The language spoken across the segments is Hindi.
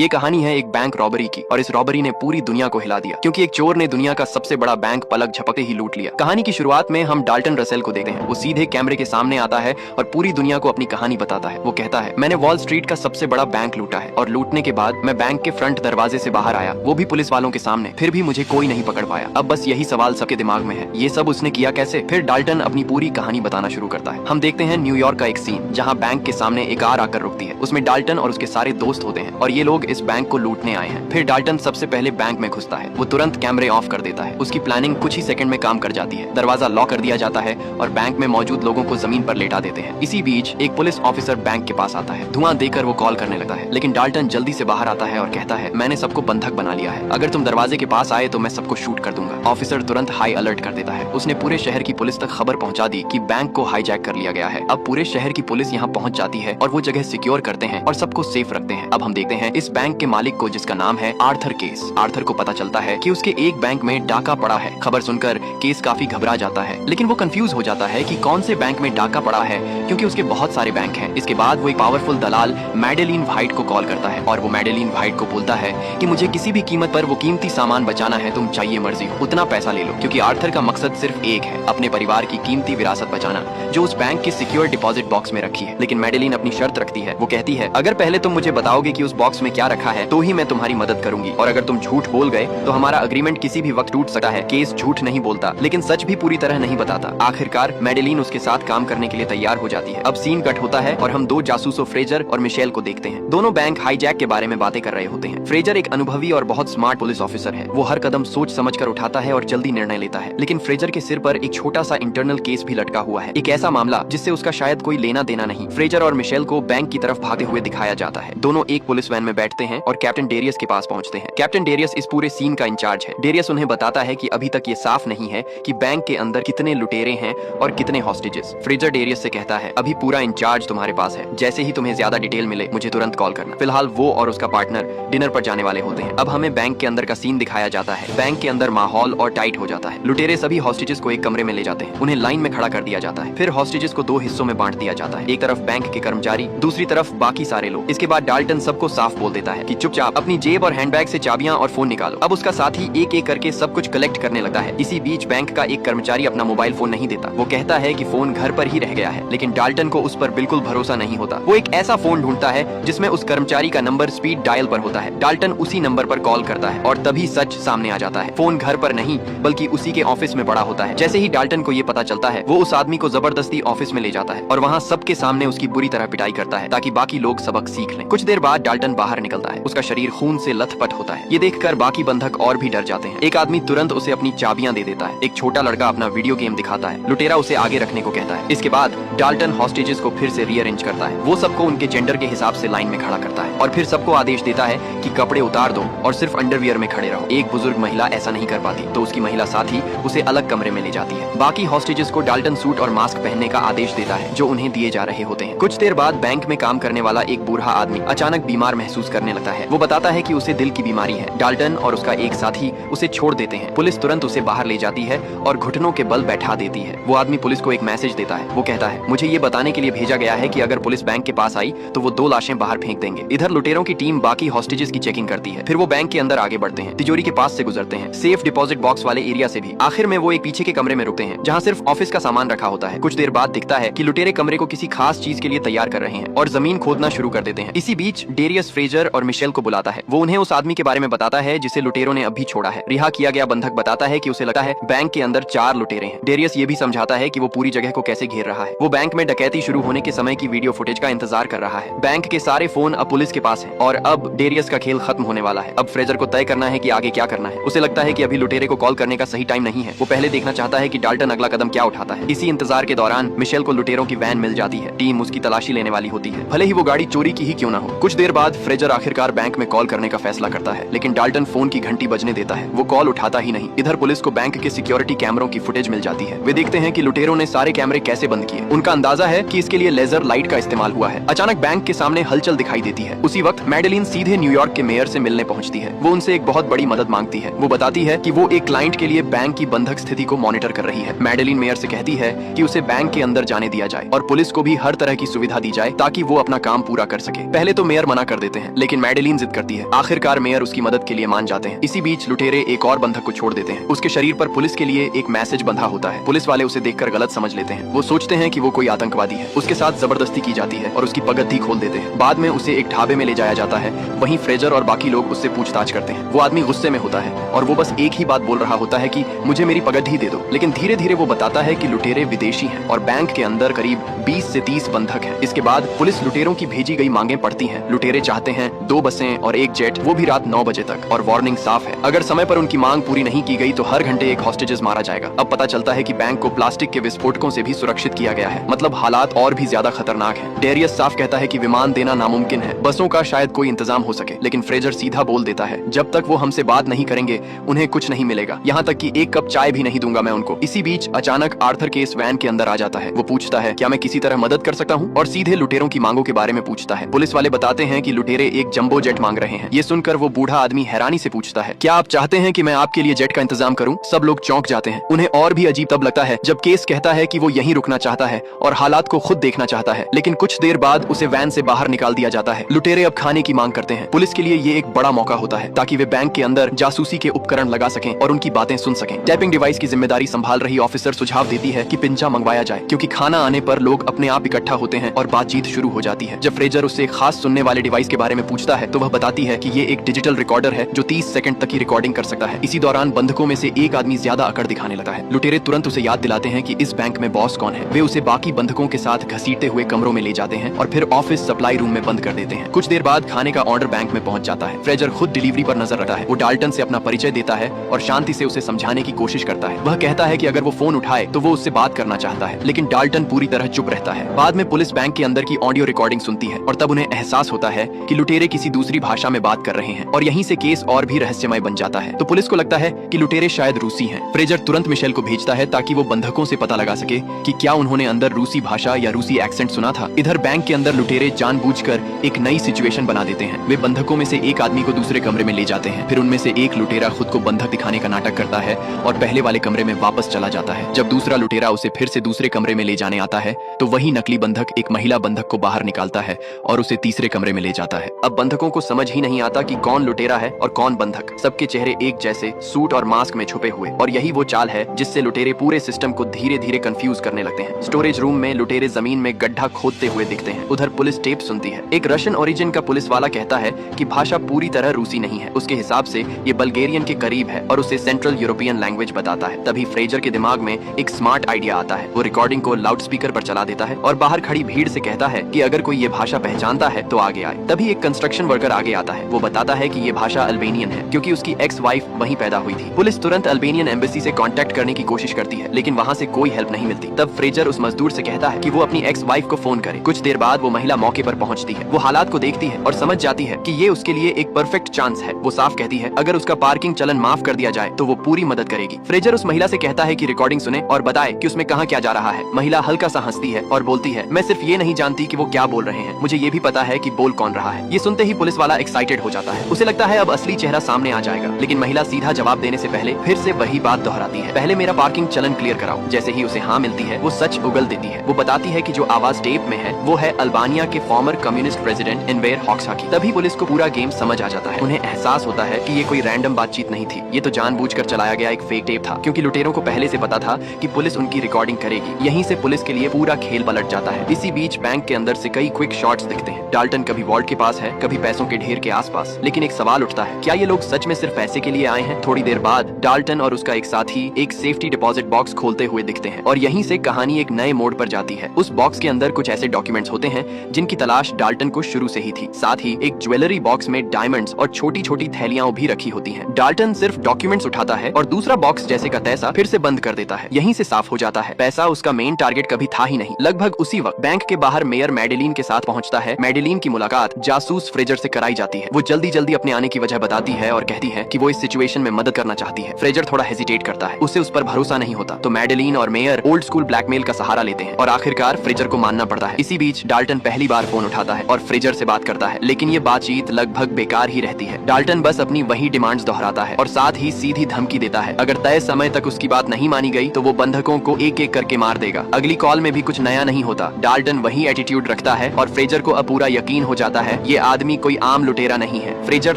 ये कहानी है एक बैंक रॉबरी की, और इस रॉबरी ने पूरी दुनिया को हिला दिया क्योंकि एक चोर ने दुनिया का सबसे बड़ा बैंक पलक झपकते ही लूट लिया। कहानी की शुरुआत में हम डाल्टन रसेल को देखते हैं। वो सीधे कैमरे के सामने आता है और पूरी दुनिया को अपनी कहानी बताता है। वो कहता है, मैंने वॉल स्ट्रीट का सबसे बड़ा बैंक लूटा है और लूटने के बाद मैं बैंक के फ्रंट दरवाजे से बाहर आया, वो भी पुलिस वालों के सामने। फिर भी मुझे कोई नहीं पकड़ पाया। अब बस यही सवाल सबके दिमाग में है, ये सब उसने किया कैसे? फिर डाल्टन अपनी पूरी कहानी बताना शुरू करता है। हम देखते हैं न्यूयॉर्क का एक सीन जहाँ बैंक के सामने एक कार आकर रुकती है। उसमें डाल्टन और उसके सारे दोस्त होते हैं और ये लोग इस बैंक को लूटने आए हैं। फिर डाल्टन सबसे पहले बैंक में घुसता है। वो तुरंत कैमरे ऑफ कर देता है। उसकी प्लानिंग कुछ ही सेकंड में काम कर जाती है। दरवाजा लॉक कर दिया जाता है और बैंक में मौजूद लोगों को जमीन पर लेटा देते हैं। इसी बीच एक पुलिस ऑफिसर बैंक के पास आता है। धुआं देकर वो कॉल करने लगता है, लेकिन डाल्टन जल्दी से बाहर आता है और कहता है, मैंने सबको बंधक बना लिया है, अगर तुम दरवाजे के पास आए तो मैं सबको शूट कर दूंगा। ऑफिसर तुरंत हाई अलर्ट कर देता है। उसने पूरे शहर की पुलिस तक खबर पहुंचा दी कि बैंक को हाईजैक कर लिया गया है। अब पूरे शहर की पुलिस यहाँ पहुंच जाती है और वो जगह सिक्योर करते हैं और सबको सेफ रखते हैं। अब हम देखते हैं इस बैंक के मालिक को, जिसका नाम है आर्थर केस। आर्थर को पता चलता है कि उसके एक बैंक में डाका पड़ा है। खबर सुनकर केस काफी घबरा जाता है, लेकिन वो कंफ्यूज हो जाता है कि कौन से बैंक में डाका पड़ा है, क्योंकि उसके बहुत सारे बैंक हैं। इसके बाद वो एक पावरफुल दलाल मैडेलिन व्हाइट को कॉल करता है और वो मैडेलिन व्हाइट को बोलता है कि मुझे किसी भी कीमत पर वो कीमती सामान बचाना है, तुम चाहिए मर्जी हो उतना पैसा ले लो। क्योंकि आर्थर का मकसद सिर्फ एक है, अपने परिवार की कीमती विरासत बचाना, जो उस बैंक के सिक्योर डिपॉजिट बॉक्स में रखी है। लेकिन मैडेलिन अपनी शर्त रखती है। वो कहती है, अगर पहले तुम मुझे बताओगे कि उस बॉक्स में क्या रखा है तो ही मैं तुम्हारी मदद करूंगी, और अगर तुम झूठ बोल गए तो हमारा अग्रीमेंट किसी भी वक्त टूट सकता है। केस झूठ नहीं बोलता, लेकिन सच भी पूरी तरह नहीं बताता। आखिरकार मैडेलिन उसके साथ काम करने के लिए तैयार हो जाती है। अब सीन कट होता है और हम दो जासूसों फ्रेजर और मिशेल को देखते हैं। दोनों बैंक हाईजैक के बारे में बातें कर रहे होते हैं। फ्रेजर एक अनुभवी और बहुत स्मार्ट पुलिस ऑफिसर है। वो हर कदम सोच समझ कर उठाता है और जल्दी निर्णय लेता है। लेकिन फ्रेजर के सिर पर एक छोटा सा इंटरनल केस भी लटका हुआ है, एक ऐसा मामला जिससे उसका शायद कोई लेना देना नहीं। फ्रेजर और मिशेल को बैंक की तरफ भागते हुए दिखाया जाता है। दोनों एक पुलिस वैन में बैठते हैं और कैप्टन डेरियस के पास पहुंचते हैं। कैप्टन डेरियस इस पूरे सीन का इंचार्ज है। डेरियस उन्हें बताता है कि अभी तक ये साफ नहीं है कि बैंक के अंदर कितने लुटेरे हैं और कितने हॉस्टेजेस। फ्रेजर डेरियस से कहता है, अभी पूरा इंचार्ज तुम्हारे पास है, जैसे ही तुम्हें ज्यादा डिटेल मिले मुझे तुरंत कॉल करना। फिलहाल वो और उसका पार्टनर डिनर पर जाने वाले होते हैं। अब हमें बैंक के अंदर का सीन दिखाया जाता है। बैंक के अंदर माहौल और टाइट हो जाता है। लुटेरे सभी हॉस्टेजेस को एक कमरे में ले जाते हैं। उन्हें लाइन में खड़ा कर दिया जाता है। फिर हॉस्टेजेस को दो हिस्सों में बांट दिया जाता है, एक तरफ बैंक के कर्मचारी, दूसरी तरफ बाकी सारे लोग। इसके बाद डाल्टन सबको साफ बोल देता है कि चुपचाप अपनी जेब और हैंडबैग से चाबियां और फोन निकालो। अब उसका साथी एक एक करके सब कुछ कलेक्ट करने लगता है। इसी बीच बैंक का एक कर्मचारी अपना मोबाइल फोन नहीं देता। वो कहता है कि फोन घर पर ही रह गया है, लेकिन डाल्टन को उस पर बिल्कुल भरोसा नहीं होता। वो एक ऐसा फोन ढूंढता है जिसमें उस कर्मचारी का नंबर स्पीड डायल पर होता है। डाल्टन उसी नंबर पर कॉल करता है और तभी सच सामने आ जाता है। फोन घर पर नहीं बल्कि उसी के ऑफिस में पड़ा होता है। जैसे ही डाल्टन को ये पता चलता है, वो उस आदमी को जबरदस्ती ऑफिस में ले जाता है और वहाँ सबके सामने उसकी बुरी तरह पिटाई करता है ताकि बाकी लोग सबक सीख लें। कुछ देर बाद डाल्टन बाहर निकलता है। उसका शरीर खून से लथपथ होता है। ये देखकर बाकी बंधक और भी डर जाते हैं। एक आदमी तुरंत उसे अपनी चाबियां दे देता है। एक छोटा लड़का अपना वीडियो गेम दिखाता है। लुटेरा उसे आगे रखने को कहता है। इसके बाद डाल्टन हॉस्टेजेस को फिर से रीअरेंज करता है। वो सबको उनके जेंडर के हिसाब से लाइन में खड़ा करता है और फिर सबको आदेश देता है कि कपड़े उतार दो और सिर्फ अंडरवियर में खड़े रहो। एक बुजुर्ग महिला ऐसा नहीं कर पाती तो उसकी महिला साथी उसे अलग कमरे में ले जाती है। बाकी हॉस्टेजेस को डाल्टन सूट और मास्क पहनने का आदेश देता है जो उन्हें दिए जा रहे होते हैं। कुछ देर बाद बैंक में काम करने वाला एक बूढ़ा आदमी अचानक बीमार महसूस करने लगता है। वो बताता है कि उसे दिल की बीमारी है। डाल्टन और उसका एक साथी उसे छोड़ देते हैं। पुलिस तुरंत उसे बाहर ले जाती है और घुटनों के बल बैठा देती है। वो आदमी पुलिस को एक मैसेज देता है। वो कहता है, मुझे ये बताने के लिए भेजा गया है कि अगर पुलिस बैंक के पास आई तो वो 2 लाशें बाहर फेंक देंगे। इधर लुटेरों की टीम बाकी हॉस्टेजेस की चेकिंग करती है। फिर वो बैंक के अंदर आगे बढ़ते हैं, तिजोरी के पास से गुजरते हैं, सेफ डिपॉजिट बॉक्स वाले एरिया से भी। आखिर में वो एक पीछे के कमरे में रुकते हैं जहाँ सिर्फ ऑफिस का सामान रखा होता है। कुछ देर बाद दिखता है कि लुटेरे कमरे को किसी खास चीज के लिए तैयार कर रहे हैं और जमीन खोदना शुरू कर देते हैं। इसी बीच डेरियस फ्रेजर और मिशेल को बुलाता है। वो उन्हें उस आदमी के बारे में बताता है जिसे लुटेरों ने अभी छोड़ा है। रिहा किया गया बंधक बताता है कि उसे लगता है बैंक के अंदर 4 लुटेरे हैं। डेरियस ये भी समझाता है कि वो पूरी जगह को कैसे घेर रहा है। वो बैंक में डकैती शुरू होने के समय की वीडियो फुटेज का इंतजार कर रहा है। बैंक के सारे फोन अब पुलिस के पास हैं और अब डेरियस का खेल खत्म होने वाला है। अब फ्रेजर को तय करना है कि आगे क्या करना है। उसे लगता है कि अभी लुटेरे को कॉल करने का सही टाइम नहीं है। वो पहले देखना चाहता है कि डाल्टन अगला कदम क्या उठाता है। इसी इंतजार के दौरान मिशेल को लुटेरों की वैन मिल जाती है। टीम उसकी तलाशी लेने वाली होती है, भले ही वो गाड़ी चोरी की ही क्यों ना हो। कुछ देर बाद फ्रेजर आखिरकार बैंक में कॉल करने का फैसला करता है, लेकिन डाल्टन फोन की घंटी बजने देता है। वो कॉल उठाता ही नहीं। इधर पुलिस को बैंक के सिक्योरिटी कैमरों की फुटेज मिल जाती है। वे देखते हैं कि लुटेरों ने सारे कैमरे कैसे बंद किए। उनका अंदाजा है कि इसके लिए लेजर लाइट का इस्तेमाल हुआ है। अचानक बैंक के सामने हलचल दिखाई देती है। उसी वक्त मैडेलिन सीधे न्यूयॉर्क के मेयर से मिलने पहुंचती है। वो उनसे एक बहुत बड़ी मदद मांगती है। वो बताती है कि वो एक क्लाइंट के लिए बैंक की बंधक स्थिति को मॉनिटर कर रही है। मैडेलिन मेयर से कहती है कि उसे बैंक के अंदर जाने दिया जाए और पुलिस को भी हर तरह की सुविधा दी जाए ताकि वो अपना काम पूरा कर सके। पहले तो मेयर मना कर देते हैं, लेकिन मैडेलिन जिद करती है। आखिरकार मेयर उसकी मदद के लिए मान जाते हैं। इसी बीच लुटेरे एक और बंधक को छोड़ देते हैं। उसके शरीर पर पुलिस के लिए एक मैसेज बंधा होता है। पुलिस वाले उसे देखकर गलत समझ लेते हैं। वो सोचते हैं कि वो कोई आतंकवादी है। उसके साथ जबरदस्ती की जाती है और उसकी पगड्डी खोल देते हैं। बाद में उसे एक ढाबे में ले जाया जाता है। वहीं फ्रेजर और बाकी लोग उससे पूछताछ करते हैं। वो आदमी गुस्से में होता है और वो बस एक ही बात बोल रहा होता है कि मुझे मेरी पगड्डी दे दो। लेकिन धीरे धीरे वो बताता है कि लुटेरे विदेशी हैं और बैंक के अंदर करीब 20 से 30 बंधक हैं। इसके बाद पुलिस लुटेरों की भेजी गई मांगे पढ़ती है। लुटेरे चाहते हैं 2 बसें और एक जेट, वो भी रात 9 बजे तक। और वार्निंग साफ है, अगर समय पर उनकी मांग पूरी नहीं की गई तो हर घंटे एक हॉस्टेजेस मारा जाएगा। अब पता चलता है कि बैंक को प्लास्टिक के विस्फोटकों से भी सुरक्षित किया गया है। मतलब हालात और भी ज्यादा खतरनाक हैं। डेरियस साफ कहता है कि विमान देना नामुमकिन है, बसों का शायद कोई इंतजाम हो सके। लेकिन फ्रेजर सीधा बोल देता है, जब तक वो हमसे बात नहीं करेंगे उन्हें कुछ नहीं मिलेगा, यहाँ तक कि एक कप चाय भी नहीं दूंगा मैं उनको। इसी बीच अचानक आर्थर केस वैन के अंदर आ जाता है। वो पूछता है क्या मैं किसी तरह मदद कर सकता हूँ, और सीधे लुटेरों की मांगों के बारे में पूछता है। पुलिस वाले बताते हैं कि लुटेरे एक जंबो जेट मांग रहे हैं। ये सुनकर वो बूढ़ा आदमी हैरानी से पूछता है, क्या आप चाहते हैं कि मैं आपके लिए जेट का इंतजाम करूं? सब लोग चौंक जाते हैं। उन्हें और भी अजीब तब लगता है जब केस कहता है कि वो यहीं रुकना चाहता है और हालात को खुद देखना चाहता है। लेकिन कुछ देर बाद उसे वैन से बाहर निकाल दिया जाता है। लुटेरे अब खाने की मांग करते हैं। पुलिस के लिए ये एक बड़ा मौका होता है ताकि वे बैंक के अंदर जासूसी के उपकरण लगा सकें और उनकी बातें सुन सकें। टैपिंग डिवाइस की जिम्मेदारी संभाल रही ऑफिसर सुझाव देती है कि पिंचा मंगवाया जाए, क्योंकि खाना आने पर लोग अपने आप इकट्ठा होते हैं और बातचीत शुरू हो जाती है। जब फ्रेजर उससे खास सुनने वाले डिवाइस के बारे में पूछता है तो वह बताती है कि ये एक डिजिटल रिकॉर्डर है जो 30 सेकंड तक की रिकॉर्डिंग कर सकता है। इसी दौरान बंधकों में से एक आदमी ज्यादा अकड़ दिखाने लगता है। लुटेरे तुरंत उसे याद दिलाते हैं कि इस बैंक में बॉस कौन है। वे उसे बाकी बंधकों के साथ घसीटते हुए कमरों में ले जाते हैं और फिर ऑफिस सप्लाई रूम में बंद कर देते हैं। कुछ देर बाद खाने का ऑर्डर बैंक में पहुंच जाता है। फ्रेजर खुद डिलीवरी पर नजर रखता है। वो डाल्टन से अपना परिचय देता है और शांति से उसे समझाने की कोशिश करता है। वह कहता है कि अगर वो फोन उठाए तो वो उससे बात करना चाहता है, लेकिन डाल्टन पूरी तरह चुप रहता है। बाद में पुलिस बैंक के अंदर की ऑडियो रिकॉर्डिंग सुनती है और तब उन्हें एहसास होता है कि लुटेरे किसी दूसरी भाषा में बात कर रहे हैं और यहीं से केस और भी रहस्यमय बन जाता है। तो पुलिस को लगता है कि लुटेरे शायद रूसी हैं। फ्रेजर तुरंत मिशेल को भेजता है ताकि वो बंधकों से पता लगा सके कि क्या उन्होंने अंदर रूसी भाषा या रूसी एक्सेंट सुना था। इधर बैंक के अंदर लुटेरे जानबूझकर एक नई सिचुएशन बना देते हैं। वे बंधकों में से एक आदमी को दूसरे कमरे में ले जाते हैं। फिर उनमें से एक लुटेरा खुद को बंधक दिखाने का नाटक करता है और पहले वाले कमरे में वापस चला जाता है। जब दूसरा लुटेरा उसे फिर से दूसरे कमरे में ले जाने आता है तो वही नकली बंधक एक महिला बंधक को बाहर निकालता है और उसे तीसरे कमरे में ले जाता है। अब बंधकों को समझ ही नहीं आता कि कौन लुटेरा है और कौन बंधक। सबके चेहरे एक जैसे, सूट और मास्क में छुपे हुए, और यही वो चाल है जिससे लुटेरे पूरे सिस्टम को धीरे धीरे कंफ्यूज करने लगते हैं। स्टोरेज रूम में लुटेरे जमीन में गड्ढा खोदते हुए दिखते हैं। उधर पुलिस टेप सुनती है। एक रशियन ओरिजिन का पुलिस वाला कहता है कि भाषा पूरी तरह रूसी नहीं है। उसके हिसाब से ये बल्गेरियन के करीब है और उसे सेंट्रल यूरोपियन लैंग्वेज बताता है। तभी फ्रेजर के दिमाग में एक स्मार्ट आइडिया आता है। वो रिकॉर्डिंग को लाउड स्पीकर पर चला देता है और बाहर खड़ी भीड़ से कहता है कि अगर कोई ये भाषा पहचानता है तो आगे आए। तभी एक कंस्ट्रक्शन वर्कर आगे आता है। वो बताता है कि ये भाषा अल्बेनियन है क्योंकि उसकी एक्स वाइफ वहीं पैदा हुई थी। पुलिस तुरंत अल्बेनियन एम्बेसी से कांटेक्ट करने की कोशिश करती है, लेकिन वहाँ से कोई हेल्प नहीं मिलती। तब फ्रेजर उस मजदूर से कहता है कि वो अपनी एक्स वाइफ को फोन करे। कुछ देर बाद वो महिला मौके पर पहुंचती है। वो हालात को देखती है और समझ जाती है कि ये उसके लिए एक परफेक्ट चांस है। वो साफ कहती है अगर उसका पार्किंग चलन माफ कर दिया जाए तो वो पूरी मदद करेगी। फ्रेजर उस महिला से कहता है कि रिकॉर्डिंग सुने और बताए कि उसमें कहाँ क्या जा रहा है। महिला हल्का सा हंसती है और बोलती है मैं सिर्फ ये नहीं जानती कि वो क्या बोल रहे हैं, मुझे ये भी पता है कि बोल कौन रहा है। ये सुनते ही पुलिस वाला एक्साइटेड हो जाता है। उसे लगता है अब असली चेहरा सामने आ जाएगा, लेकिन महिला सीधा जवाब देने से पहले फिर से वही बात दोहराती है, पहले मेरा पार्किंग चलन क्लियर कराओ। जैसे ही उसे हाँ मिलती है वो सच उगल देती है। वो बताती है कि जो आवाज टेप में है वो है अल्बानिया के फॉर्मर कम्युनिस्ट प्रेसिडेंट एनवेर हॉक्सा की। तभी पुलिस को पूरा गेम समझ आ जाता है। उन्हें एहसास होता है कि ये कोई रैंडम बातचीत नहीं थी, ये तो जानबूझकर चलाया गया एक फेक टेप था, क्योंकि लुटेरों को पहले से पता था कि पुलिस उनकी रिकॉर्डिंग करेगी। यहीं से पुलिस के लिए पूरा खेल पलट जाता है। इसी बीच बैंक के अंदर से कई क्विक शॉट्स दिखते हैं। डाल्टन कभी वॉल्ट के पास है, कभी पैसों के ढेर के आसपास। लेकिन एक सवाल उठता है, क्या ये लोग सच में सिर्फ पैसे के लिए आए हैं? थोड़ी देर बाद डाल्टन और उसका एक साथी एक सेफ्टी डिपॉजिट बॉक्स खोलते हुए दिखते हैं और यहीं से कहानी एक नए मोड़ पर जाती है। उस बॉक्स के अंदर कुछ ऐसे डॉक्यूमेंट्स होते हैं जिनकी तलाश डाल्टन को शुरू से ही थी। साथ ही एक ज्वेलरी बॉक्स में डायमंड्स और छोटी छोटी थैलियां भी रखी होती हैं। डाल्टन सिर्फ डॉक्यूमेंट्स उठाता है और दूसरा बॉक्स जैसे का तैसा फिर से बंद कर देता है। यहीं से साफ हो जाता है पैसा उसका मेन टारगेट कभी था ही नहीं। लगभग उसी वक्त बैंक के बाहर मेयर मैडेलिन के साथ पहुंचता है। मैडेलिन की मुलाकात जासूस फ्रेजर से कराई जाती है। वो जल्दी जल्दी अपने आने की वजह बताती है और कहती है कि वो इस सिचुएशन में मदद करना चाहती है। फ्रेजर थोड़ा हेजिटेट करता है, उसे उस पर भरोसा नहीं होता। तो मैडेलिन और मेयर ओल्ड स्कूल ब्लैकमेल का सहारा लेते हैं और आखिरकार फ्रेजर को मानना पड़ता है। इसी बीच डाल्टन पहली बार फोन उठाता है और फ्रेजर से बात बात करता है, लेकिन ये बातचीत लगभग बेकार ही रहती है। डाल्टन बस अपनी वही डिमांड्स दोहराता है और साथ ही सीधी धमकी देता है, अगर तय समय तक उसकी बात नहीं मानी गई तो वो बंधकों को एक एक करके मार देगा। अगली कॉल में भी कुछ नया नहीं होता। डाल्टन वही एटीट्यूड रखता है और फ्रेजर को अब पूरा यकीन हो जाता है ये आदमी कोई आम लुटेरा नहीं है। फ्रेजर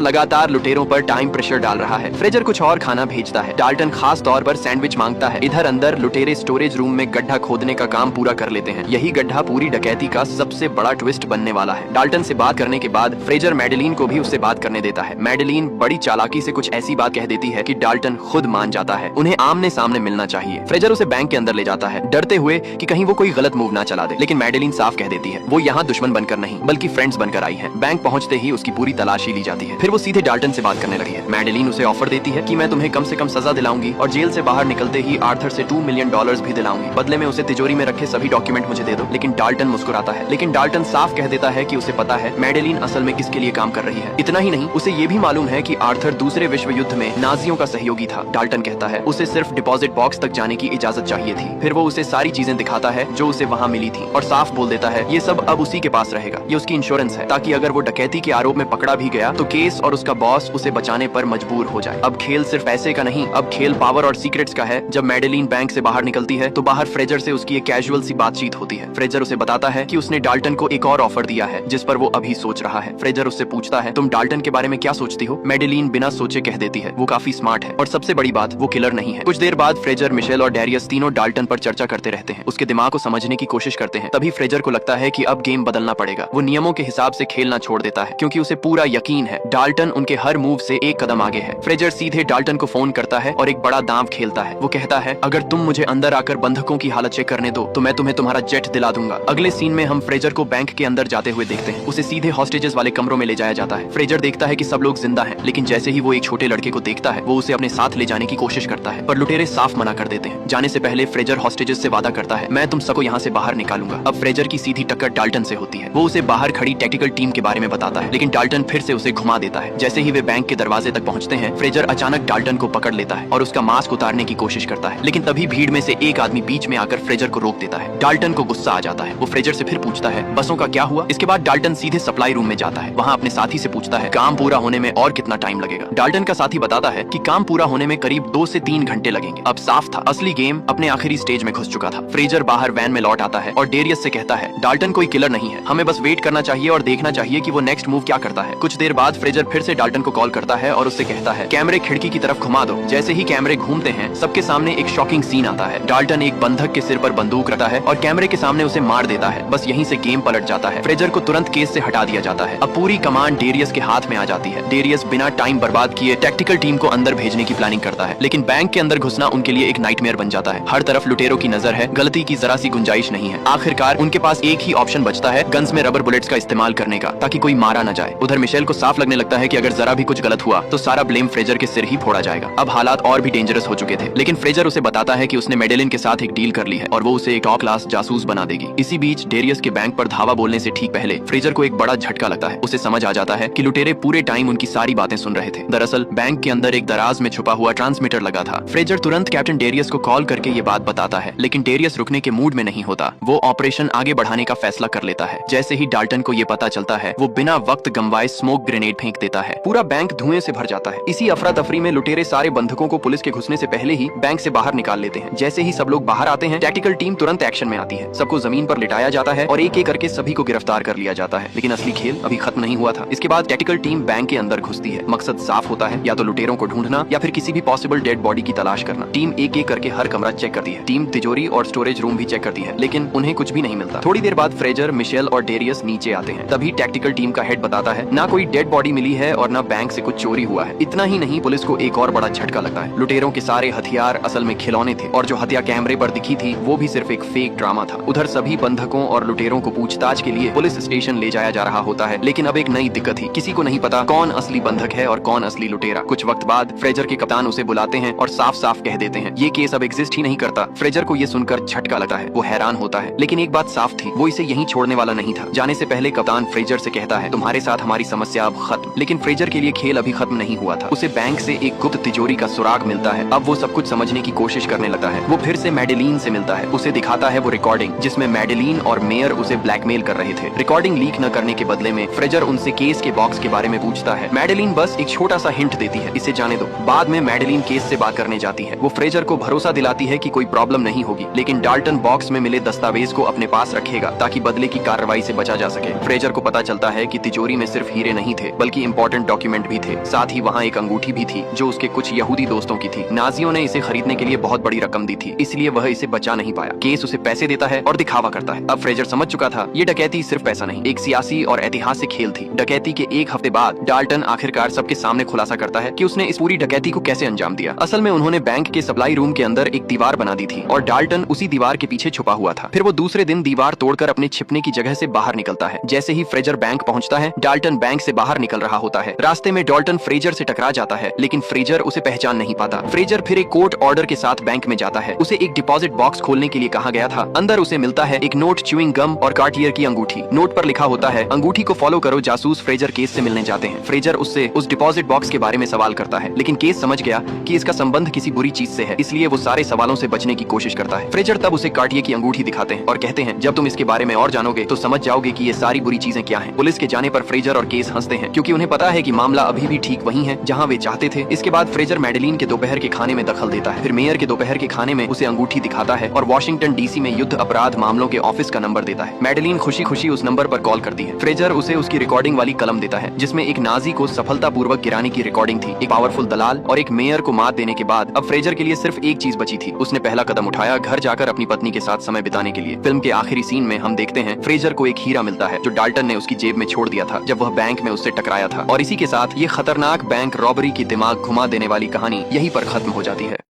लगातार लुटेरों पर टाइम प्रेशर डाल रहा है। फ्रेजर कुछ और खाना भेजता है। डाल्टन खास तौर पर सैंडविच मांगता है। इधर अंदर लुटेरे स्टोरेज रूम में गड्ढा खोदने का काम पूरा कर लेते हैं। यही गड्ढा पूरी डकैती का सबसे बड़ा ट्विस्ट बनने वाला है। डाल्टन से बात करने के बाद फ्रेजर मैडेलीन को भी उससे बात करने देता है। मैडेलीन बड़ी चालाकी से कुछ ऐसी बात कह देती है कि डाल्टन खुद मान जाता है। उन्हें आमने सामने मिलना चाहिए। फ्रेजर उसे बैंक के अंदर ले जाता है, डरते हुए कि कहीं वो कोई गलत मूव ना चला दे, लेकिन मैडेलीन साफ कह देती है वो यहाँ दुश्मन बनकर नहीं बल्कि फ्रेंड्स बनकर आई है। बैंक पहुँचते ही उसकी पूरी तलाशी ली जाती है। फिर वो सीधे डाल्टन से बात करने लगी है। मैडेलीन उसे ऑफर देती है कि मैं तुम्हें कम से कम सजा दिलाऊंगी और जेल से बाहर निकलते ही आर्थर से $2 मिलियन भी दिलाऊंगी। बदले में उसे तिजोरी में रखे सभी डॉक्यूमेंट मुझे दे दो। लेकिन डाल्टन मुस्कुराता है, लेकिन डाल्टन साफ कह देता है कि उसे पता है मैडेलीन असल में किसके लिए काम कर रही है। इतना ही नहीं, उसे ये भी मालूम है कि आर्थर दूसरे विश्व युद्ध में नाजियों का सहयोगी था। डाल्टन कहता है उसे सिर्फ डिपॉजिट बॉक्स तक जाने की इजाजत चाहिए थी। फिर वो उसे सारी चीजें दिखाता है जो उसे वहाँ मिली थी और साफ बोल देता है ये सब अब उसी के पास रहेगा। ये उसकी इंश्योरेंस है ताकि अगर वो डकैती के आरोप में पकड़ा भी गया तो केस और उसका बॉस उसे बचाने पर मजबूर हो जाए। अब खेल सिर्फ पैसे का नहीं, अब खेल पावर और सीक्रेट्स का है। जब मैडेलीन बैंक से बाहर निकलती है तो बाहर फ्रेजर से उसकी एक कैजुअल सी बातचीत होती है। फ्रेजर उसे बताता है कि उसने डाल्टन को एक और ऑफर दिया है जिस पर वो अभी सोच रहा है। फ्रेजर उससे पूछता है तुम डाल्टन के बारे में क्या सोचती हो? मैडेलीन बिना सोचे कह देती है वो काफी स्मार्ट है और सबसे बड़ी बात वो किलर नहीं है। कुछ देर बाद फ्रेजर, मिशेल और डेरियस तीनों डाल्टन पर चर्चा करते रहते हैं, उसके दिमाग को समझने की कोशिश करते हैं। तभी फ्रेजर को लगता है कि अब गेम बदलना पड़ेगा। वो नियमों के हिसाब से खेलना छोड़ देता है क्योंकि उसे पूरा यकीन है डाल्टन उनके हर मूव से एक कदम आगे है। फ्रेजर सीधे डाल्टन को फोन करता है और एक बड़ा दांव खेलता है। वो कहता है अगर तुम मुझे अंदर आकर बंधकों की हालत चेक करने दो तो मैं तुम्हें तुम्हारा जेट दिला दूंगा। अगले सीन में हम फ्रेजर को बैंक के अंदर जाते हुए देखते हैं। उसे सीधे हॉस्टेजेस वाले कमरों में ले जाया जाता है। फ्रेजर देखता है कि सब लोग जिंदा हैं, लेकिन जैसे ही वो एक छोटे लड़के को देखता है वो उसे अपने साथ ले जाने की कोशिश करता है, पर लुटेरे साफ मना कर देते हैं। जाने से पहले फ्रेजर हॉस्टेजेस से वादा करता है मैं तुम सबको यहाँ से बाहर निकालूंगा। अब फ्रेजर की सीधी टक्कर डाल्टन से होती है। वो उसे बाहर खड़ी टैक्टिकल टीम के बारे में बताता है, लेकिन डाल्टन फिर से उसे घुमा देता है। जैसे ही वे बैंक के दरवाजे तक पहुंचते हैं फ्रेजर अचानक डाल्टन को पकड़ लेता है और उसका मास्क उतारने की कोशिश करता है, लेकिन तभी भीड़ में से एक आदमी बीच में आकर फ्रेजर को रोक देता है। डाल्टन को गुस्सा आ जाता है। वो फ्रेजर से फिर पूछता है बसों का क्या हुआ? इसके बाद डाल्टन सीधे सप्लाई रूम में जाता है। वहाँ अपने साथी से पूछता है काम पूरा होने में और कितना टाइम लगेगा? डाल्टन का साथी बताता है कि काम पूरा होने में करीब 2 से 3 घंटे लगेंगे। अब साफ था असली गेम अपने आखिरी स्टेज में घुस चुका था। फ्रेजर बाहर वैन में लौट आता है और डेरियस से कहता है डाल्टन कोई किलर नहीं है, हमें बस वेट करना चाहिए और देखना चाहिए कि वो नेक्स्ट मूव क्या करता है। कुछ देर बाद फ्रेजर फिर से डाल्टन को कॉल करता है और उससे कहता है कैमरे खिड़की की तरफ घुमा दो। जैसे ही कैमरे घूमते हैं सबके सामने एक शॉकिंग सीन आता है। डाल्टन एक बंधक के सिर पर बंदूक रखता है और कैमरे के सामने उसे मार देता है। बस यहीं से गेम पलट जाता है। फ्रेजर को तुरंत केस से हटा दिया जाता है। अब पूरी कमांड डेरियस के हाथ में आ जाती है। डेरियस बिना टाइम बर्बाद किए टैक्टिकल टीम को अंदर भेजने की प्लानिंग करता है, लेकिन बैंक के अंदर घुसना उनके लिए एक नाइटमेयर बन जाता है। हर तरफ लुटेरों की नजर है, गलती की जरा सी गुंजाइश नहीं है। आखिरकार उनके पास एक ही ऑप्शन बचता है गन्स में रबर बुलेट्स का इस्तेमाल करने का, ताकि कोई मारा न जाए। उधर मिशेल को साफ लगने लगता है कि अगर जरा भी कुछ गलत हुआ तो सारा ब्लेम फ्रेजर के सिर ही फोड़ा जाएगा। अब हालात और भी डेंजरस हो चुके थे, लेकिन फ्रेजर उसे बताता है कि उसने मैडेलीन के साथ एक डील कर ली है और वो उसे एक टॉप क्लास जासूस बना देगी। इसी बीच डेरियस के बैंक पर धावा बोलने से ठीक पहले फ्रेजर को एक बड़ा झटका लगता है। उसे समझ आ जाता है कि लुटेरे पूरे टाइम उनकी सारी बातें सुन रहे थे। दरअसल बैंक के अंदर एक दराज में छुपा हुआ ट्रांसमीटर लगा था। फ्रेजर तुरंत कैप्टन डेरियस को कॉल करके ये बात बताता है, लेकिन डेरियस रुकने के मूड में नहीं होता। वो ऑपरेशन आगे बढ़ाने का फैसला कर लेता है। जैसे ही डाल्टन को ये पता चलता है वो बिना वक्त गंवाए स्मोक ग्रेनेड फेंक देता है। पूरा बैंक धुएं से भर जाता है। इसी अफरा तफरी में लुटेरे सारे बंधकों को पुलिस के घुसने से पहले ही बैंक से बाहर निकाल लेते हैं। जैसे ही सब लोग बाहर आते हैं टैक्टिकल टीम तुरंत एक्शन में आती है। सबको जमीन पर लिटाया जाता है और एक एक करके सभी को गिरफ्तार कर लिया जाता है। लेकिन असली खेल अभी खत्म नहीं हुआ था। इसके बाद टैक्टिकल टीम बैंक के अंदर घुसती है। मकसद साफ होता है, या तो लुटेरों को ढूंढना या फिर किसी भी पॉसिबल डेड बॉडी की तलाश करना। टीम एक एक करके हर कमरा चेक करती है। टीम तिजोरी और स्टोरेज रूम भी चेक करती है, लेकिन उन्हें कुछ भी नहीं मिलता। थोड़ी देर बाद फ्रेजर, मिशेल और डेरियस नीचे आते हैं। तभी टैक्टिकल टीम का हेड बताता है ना कोई डेड बॉडी मिली है और ना बैंक से कुछ चोरी हुआ है। इतना ही नहीं, पुलिस को एक और बड़ा झटका लगता है। लुटेरों के सारे हथियार असल में खिलौने थे और जो हत्या कैमरे पर दिखी थी वो भी सिर्फ एक फेक ड्रामा था। उधर सभी बंधकों और लुटेरों को पूछताछ के लिए पुलिस स्टेशन ले जाया जा रहा होता है, लेकिन अब एक नई दिक्कत थी। किसी को नहीं पता कौन असली बंधक है और कौन असली लुटेरा। कुछ वक्त बाद फ्रेजर के कप्तान उसे बुलाते हैं और साफ साफ कह देते हैं ये केस अब एग्जिस्ट ही नहीं करता। फ्रेजर को ये सुनकर झटका लगता है। वो हैरान होता है, लेकिन एक बात साफ थी, वो इसे यहीं छोड़ने वाला नहीं था। जाने से पहले कप्तान फ्रेजर से कहता है तुम्हारे साथ हमारी समस्या अब खत्म। लेकिन फ्रेजर के लिए खेल अभी खत्म नहीं हुआ था। उसे बैंक से एक गुप्त तिजोरी का सुराग मिलता है। अब वो सब कुछ समझने की कोशिश करने लगता है। वो फिर से मैडेलीन से मिलता है। उसे दिखाता है वो रिकॉर्डिंग जिसमें मैडेलीन और मेयर उसे ब्लैकमेल कर रहे थे। रिकॉर्डिंग लीक न करने करने के बदले में फ्रेजर उनसे केस के बॉक्स के बारे में पूछता है। मैडेलिन बस एक छोटा सा हिंट देती है, इसे जाने दो। बाद में मैडेलिन केस से बात करने जाती है। वो फ्रेजर को भरोसा दिलाती है कि कोई प्रॉब्लम नहीं होगी, लेकिन डाल्टन बॉक्स में मिले दस्तावेज को अपने पास रखेगा ताकि बदले की कार्रवाई से बचा जा सके। फ्रेजर को पता चलता है कि तिजोरी में सिर्फ हीरे नहीं थे बल्कि इंपॉर्टेंट डॉक्यूमेंट भी थे। साथ ही वहाँ एक अंगूठी भी थी जो उसके कुछ यहूदी दोस्तों की थी। नाजियों ने इसे खरीदने के लिए बहुत बड़ी रकम दी थी, इसलिए वह इसे बचा नहीं पाया। केस उसे पैसे देता है और दिखावा करता है। अब फ्रेजर समझ चुका था ये डकैती सिर्फ पैसा नहीं, एक सियासी और ऐतिहासिक खेल थी। डकैती के एक हफ्ते बाद डाल्टन आखिरकार सबके सामने खुलासा करता है कि उसने इस पूरी डकैती को कैसे अंजाम दिया। असल में उन्होंने बैंक के सप्लाई रूम के अंदर एक दीवार बना दी थी और डाल्टन उसी दीवार के पीछे छुपा हुआ था। फिर वो दूसरे दिन दीवार तोड़कर अपने छिपने की जगह से बाहर निकलता है। जैसे ही फ्रेजर बैंक पहुंचता है, डाल्टन बैंक से बाहर निकल रहा होता है। रास्ते में डाल्टन फ्रेजर से टकरा जाता है, लेकिन फ्रेजर उसे पहचान नहीं पाता। फ्रेजर फिर एक कोर्ट ऑर्डर के साथ बैंक में जाता है। उसे एक डिपॉजिट बॉक्स खोलने के लिए कहा गया था। अंदर उसे मिलता है एक नोट, च्यूइंग गम और कार्टियर की अंगूठी। नोट पर लिखा होता है, अंगूठी को फॉलो करो, जासूस फ्रेजर केस से मिलने जाते हैं। फ्रेजर उससे उस डिपॉजिट बॉक्स के बारे में सवाल करता है, लेकिन केस समझ गया कि इसका संबंध किसी बुरी चीज से है, इसलिए वो सारे सवालों से बचने की कोशिश करता है। फ्रेजर तब उसे कार्टियर की अंगूठी दिखाते हैं और कहते हैं, जब तुम इसके बारे में और जानोगे तो समझ जाओगे कि ये सारी बुरी चीजें क्या हैं। पुलिस के जाने पर फ्रेजर और केस हंसते हैं क्योंकि उन्हें पता है कि मामला अभी भी ठीक वही है जहां वे चाहते थे। इसके बाद फ्रेजर मैडेलिन के दोपहर के खाने में दखल देता है। फिर मेयर के दोपहर के खाने में उसे अंगूठी दिखाता है और वॉशिंगटन डीसी में युद्ध अपराध मामलों के ऑफिस का नंबर देता है। मैडेलिन खुशी खुशी उस नंबर पर कॉल करती है। फ्रेजर उसे उसकी रिकॉर्डिंग वाली कलम देता है जिसमें एक नाजी को सफलतापूर्वक गिराने की रिकॉर्डिंग थी, एक पावरफुल दलाल और एक मेयर को मात देने के बाद अब फ्रेजर के लिए सिर्फ एक चीज बची थी। उसने पहला कदम उठाया, घर जाकर अपनी पत्नी के साथ समय बिताने के लिए। फिल्म के आखिरी सीन में हम देखते हैं फ्रेजर को एक हीरा मिलता है जो डाल्टन ने उसकी जेब में छोड़ दिया था जब वह बैंक में उससे टकराया था। और इसी के साथ ये खतरनाक बैंक रॉबरी की दिमाग घुमा देने वाली कहानी यहीं पर खत्म हो जाती है।